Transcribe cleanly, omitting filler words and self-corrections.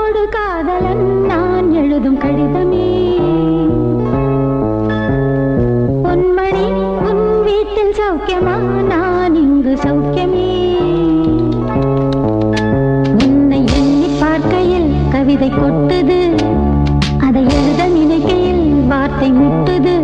ஒரு காதலன் நான் எழுதும் கடிதமே. பொன்மணி உன் வீட்டில் சௌக்கியமா, நான் இங்கு சௌக்கியமே. உன்னை எண்ணி பார்க்கையில் கவிதை கொட்டுது, அதை எழுத நினைக்கையில் வார்த்தை முட்டுது.